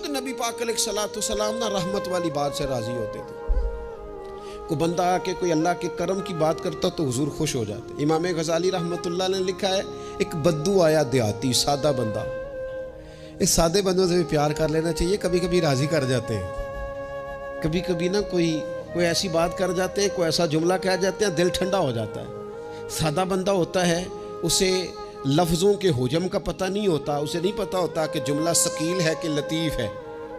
خود نبی پاک علیہ السلام نا رحمت والی بات سے راضی ہوتے تھے. کوئی بندہ آ کے کوئی اللہ کے کرم کی بات کرتا تو حضور خوش ہو جاتے. امام غزالی رحمۃ اللہ نے لکھا ہے ایک بدو آیا دیہاتی سادہ بندہ. اس سادے بندوں سے بھی پیار کر لینا چاہیے, کبھی کبھی راضی کر جاتے ہیں. کبھی کبھی نا کوئی ایسی بات کر جاتے ہیں, کوئی ایسا جملہ کہہ جاتے ہیں, دل ٹھنڈا ہو جاتا ہے. سادہ بندہ ہوتا ہے, اسے لفظوں کے حجم کا پتہ نہیں ہوتا, اسے نہیں پتہ ہوتا کہ جملہ ثقیل ہے کہ لطیف ہے,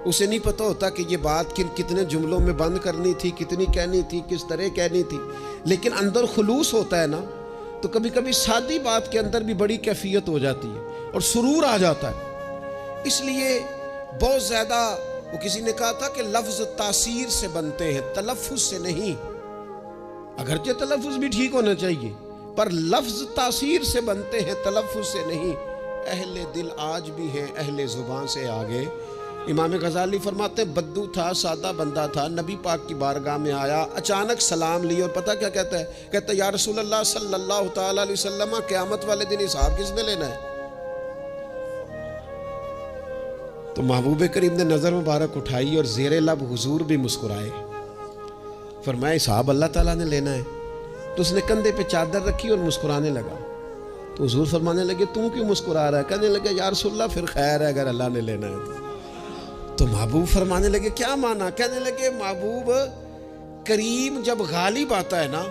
اسے نہیں پتہ ہوتا کہ یہ بات کتنے جملوں میں بند کرنی تھی, کتنی کہنی تھی, کس طرح کہنی تھی. لیکن اندر خلوص ہوتا ہے نا, تو کبھی کبھی سادی بات کے اندر بھی بڑی کیفیت ہو جاتی ہے اور سرور آ جاتا ہے. اس لیے بہت زیادہ وہ کسی نے کہا تھا کہ لفظ تاثیر سے بنتے ہیں, تلفظ سے نہیں. اگرچہ تلفظ بھی ٹھیک ہونا چاہیے, پر لفظ تاثیر سے بنتے ہیں, تلفظ سے نہیں. اہل دل آج بھی ہیں اہل زبان سے آگے. امام غزالی فرماتے ہیں بدو تھا, سادہ بندہ تھا, نبی پاک کی بارگاہ میں آیا, اچانک سلام لی اور پتہ کیا کہتا ہے, کہتا ہے یا رسول اللہ صلی اللہ تعالیٰ علیہ وسلم, قیامت والے دن حساب کس نے لینا ہے؟ تو محبوب کریم نے نظر مبارک اٹھائی اور زیر لب حضور بھی مسکرائے. فرمایا حساب اللہ تعالیٰ نے لینا ہے. تو اس نے کندھے پہ چادر رکھی اور مسکرانے لگا. تو حضور فرمانے لگے تم کیوں مسکرا رہا ہے؟ کہنے لگے یا رسول اللہ پھر خیر ہے اگر اللہ نے لینا ہے تو. محبوب فرمانے لگے کیا مانا؟ کہنے لگے محبوب کریم جب غالب آتا ہے نا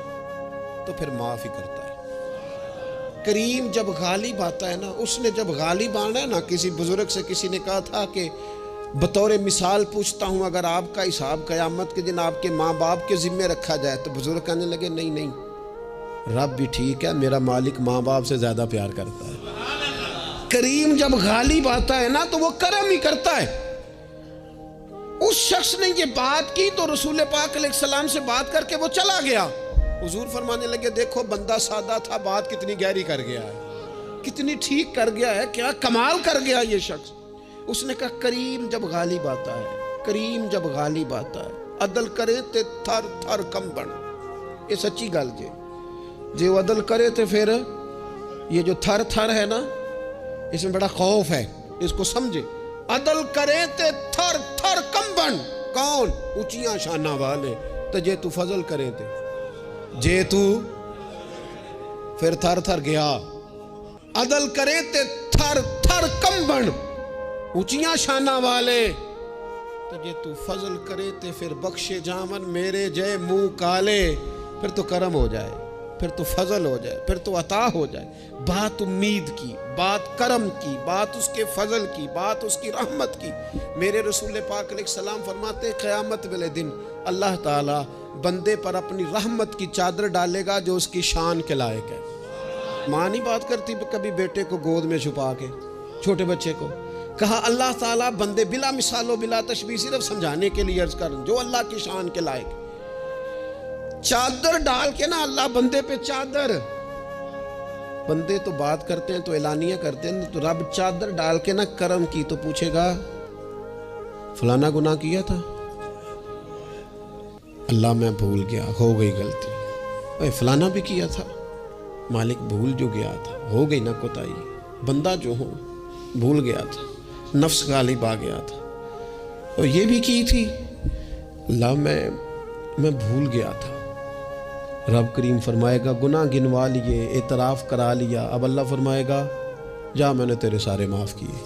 تو پھر معاف ہی کرتا ہے. کریم جب غالب آتا ہے نا, اس نے جب غالب آنا ہے نا, کسی بزرگ سے کسی نے کہا تھا کہ بطور مثال پوچھتا ہوں, اگر آپ کا حساب قیامت کے دن آپ کے ماں باپ کے ذمے رکھا جائے, تو بزرگ کہنے لگے نہیں نہیں, رب بھی ٹھیک ہے, میرا مالک ماں باپ سے زیادہ پیار کرتا ہے. کریم جب غالب آتا ہے نا تو وہ کرم ہی کرتا ہے. اس شخص نے یہ بات کی تو رسول پاک علیہ السلام سے بات کر کے وہ چلا گیا. حضور فرمانے لگے دیکھو بندہ سادہ تھا, بات کتنی گہری کر گیا ہے, کتنی ٹھیک کر گیا ہے, کیا کمال کر گیا یہ شخص. اس نے کہا کریم جب غالب آتا ہے, کریم جب غالب آتا ہے, عدل کرے تے تھر تھر کم بن. یہ سچی گل جی وہ عدل کرے تے پھر یہ جو تھر تھر ہے نا, اس میں بڑا خوف ہے, اس کو سمجھے. عدل کرے تے تھر تھر کم بن. کون؟ اونچیاں شانہ والے. تو جے تو فضل کرے تے جے تو پھر تھر تھر گیا. عدل کرے تے تھر تھر کم بن, اونچیاں شانہ والے. تو جے تو فضل کرے تے پھر بخشے جامن میرے جے منہ کالے. پھر تو کرم ہو جائے, پھر تو فضل ہو جائے, پھر تو عطا ہو جائے. بات امید کی, بات کرم کی, بات اس کے فضل کی, بات اس کی رحمت کی. میرے رسول پاک علیہ السلام فرماتے قیامت والے دن اللہ تعالیٰ بندے پر اپنی رحمت کی چادر ڈالے گا جو اس کی شان کے لائق ہے. ماں نہیں بات کرتی کبھی بیٹے کو گود میں چھپا کے, چھوٹے بچے کو. کہا اللہ تعالیٰ بندے بلا مثال و بلا تشبیہ, صرف سمجھانے کے لیے عرض کر, جو اللہ کی شان کے لائق چادر ڈال کے نا, اللہ بندے پہ چادر. بندے تو بات کرتے ہیں تو اعلانیہ کرتے ہیں, تو رب چادر ڈال کے نا کرم کی تو پوچھے گا فلانا گناہ کیا تھا, اللہ میں بھول گیا, ہو گئی غلطی. فلانا بھی کیا تھا, مالک بھول جو گیا تھا, ہو گئی نا کوتاہی. بندہ جو ہو بھول گیا تھا, نفس غالب آ گیا تھا, اور یہ بھی کی تھی, اللہ میں بھول گیا تھا. رب کریم فرمائے گا گناہ گنوا لیے, اعتراف کرا لیا. اب اللہ فرمائے گا جا میں نے تیرے سارے معاف کیے.